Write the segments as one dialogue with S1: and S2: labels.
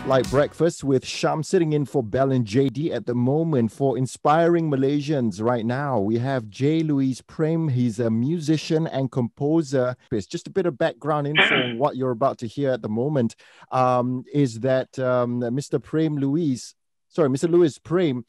S1: Like breakfast with Sham sitting in for Bell and JD at the moment. For inspiring Malaysians right now, we have Louis Prem. He's a musician and composer. It's just a bit of background info on what you're about to hear at the moment. Is that Mr. Louis Prem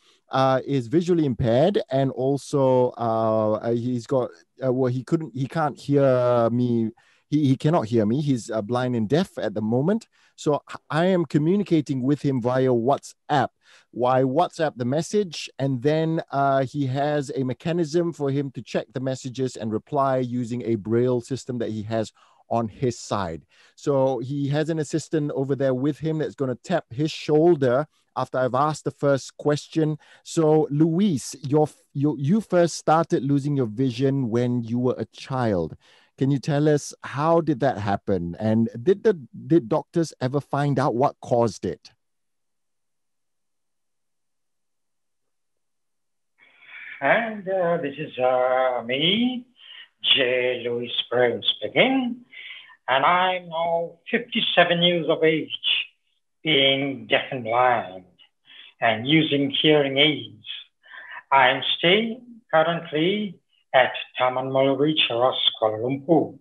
S1: is visually impaired, and also he's got he can't hear me. He cannot hear me. He's blind and deaf at the moment. So I am communicating with him via WhatsApp. Why WhatsApp the message, and then he has a mechanism for him to check the messages and reply using a braille system that he has on his side. So he has an assistant over there with him that's going to tap his shoulder after I've asked the first question. So Luis, you first started losing your vision when you were a child. Can you tell us how did that happen? And did doctors ever find out what caused it?
S2: And this is me, Louis Prem speaking. And I'm now 57 years of age, being deaf and blind and using hearing aids. I'm staying currently at Taman Melawi, Cheras, Kuala Lumpur.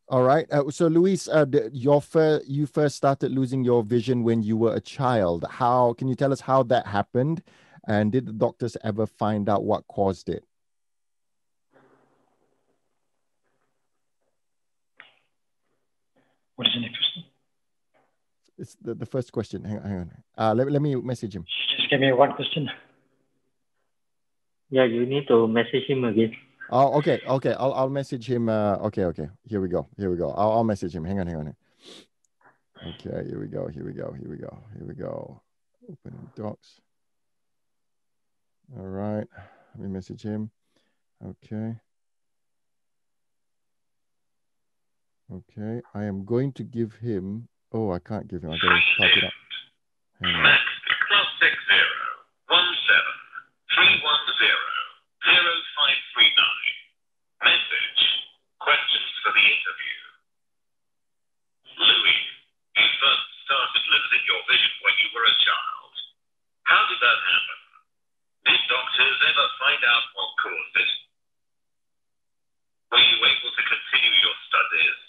S1: All right. So, Luis, you first started losing your vision when you were a child. How can you tell us how that happened? And did the doctors ever find out what caused it?
S2: What is the next question?
S1: It's the first question. Hang on. Let me message him.
S2: Just give me one question.
S3: Yeah, you need to message him again.
S1: Oh, okay. I'll message him. Okay. Here we go. I'll message him. Hang on. Okay, here we go. Open docs. All right. Let me message him. Okay. I am going to give him. Oh, I can't give him. I gotta type it up. Hang on.
S4: Max +60 17 310 0539. Message. Questions for the interview. Louis, you first started losing your vision when you were a child. How did that happen? Did doctors ever find out what caused it? Were you able to continue your studies?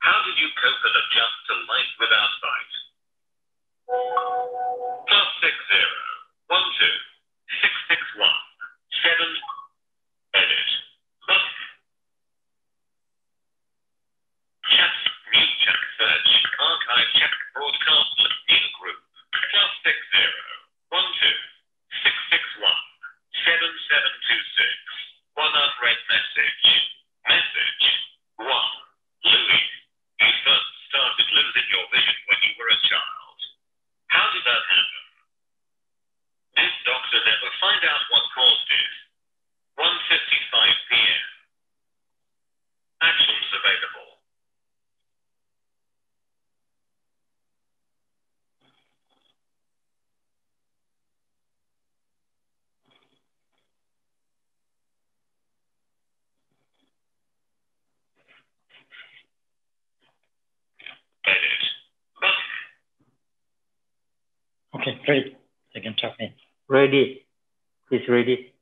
S4: How did you cope and adjust to life without sight? +60 12 661 7. Edit. Chat, mute chat, search, archive, check, broadcast, in group. +60 12 661 7726. One unread message. Message 1. Louis, you first started losing your vision when you were a child. How did that happen? Did doctors ever find out what caused it? 1:55 p.m. Actions available. Edit. Button.
S2: Okay, great. You can talk me.
S3: Ready. It's ready.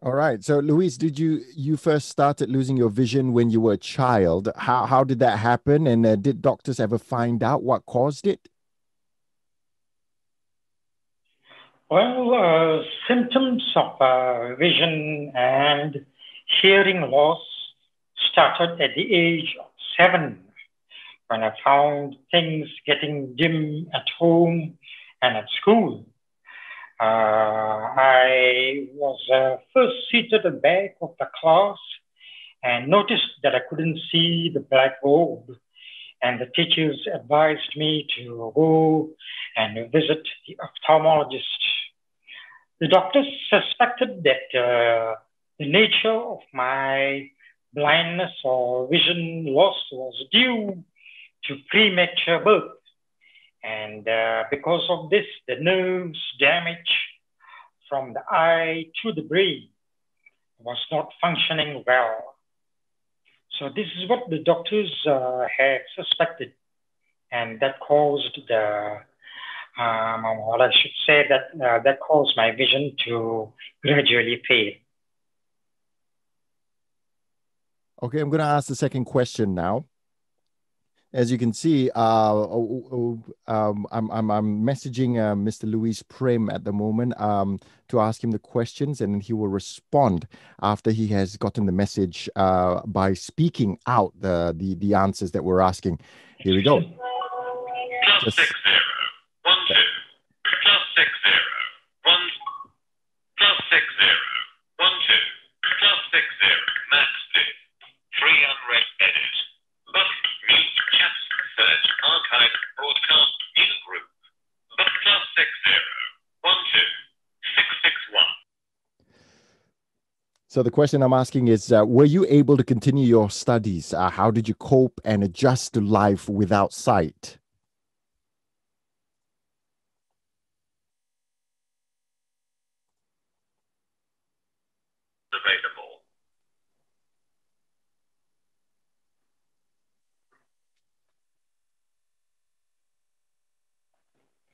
S1: All right. So, Luis, did you first started losing your vision when you were a child? How did that happen? And did doctors ever find out what caused it?
S2: Well, symptoms of vision and hearing loss started at the age of 7, when I found things getting dim at home and at school. I was first seated at the back of the class and noticed that I couldn't see the blackboard, and the teachers advised me to go and visit the ophthalmologist. The doctors suspected that the nature of my blindness or vision loss was due to premature birth. And because of this, the nerves damage from the eye to the brain was not functioning well. So this is what the doctors had suspected, and that caused the, what I should say, that caused my vision to gradually fade.
S1: Okay, I'm going to ask the second question now. As you can see, I'm messaging Mr. Louis Prem at the moment to ask him the questions, and he will respond after he has gotten the message by speaking out the answers that we're asking. Here we go.
S4: Plus 60, 1, 2. Plus 60, 1. Plus 60, 1, 2. Plus 60, max bid. Free unread edit. Button, mute, chat, search, archive, broadcast, new group. But plus 60, 1, 2. 661.
S1: So the question I'm asking is, were you able to continue your studies? How did you cope and adjust to life without sight?
S4: Available.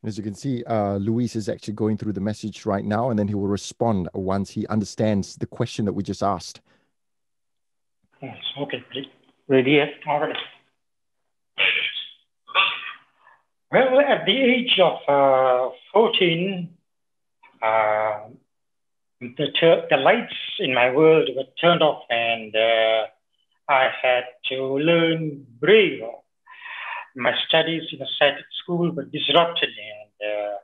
S1: As you can see, Luis is actually going through the message right now, and then he will respond once he understands the question that we just asked.
S2: Yes, okay, please.
S3: Ready? Yeah?
S2: All right.
S4: Edit.
S2: Well, at the age of 14, the lights in my world were turned off, and I had to learn Braille. My studies in a sighted school were disrupted, and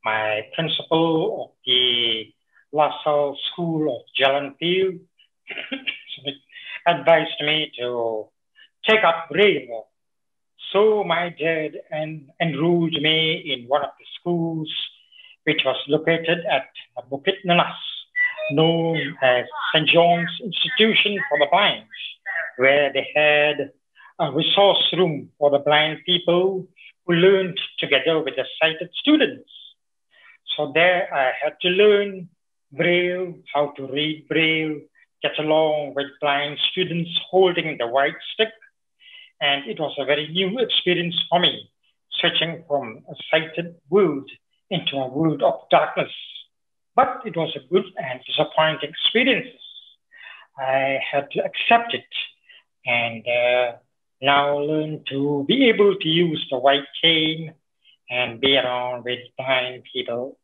S2: my principal of the La Salle School of Jalanpil advised me to take up Braille. So my dad enrolled me in one of the schools, which was located at Bukit Nanas, known as St. John's Institution for the Blind, where they had a resource room for the blind people who learned together with the sighted students. So there I had to learn Braille, how to read Braille, get along with blind students holding the white stick. And it was a very new experience for me, switching from a sighted world into a world of darkness. But it was a good and disappointing experience. I had to accept it and now learn to be able to use the white cane and be around with blind people.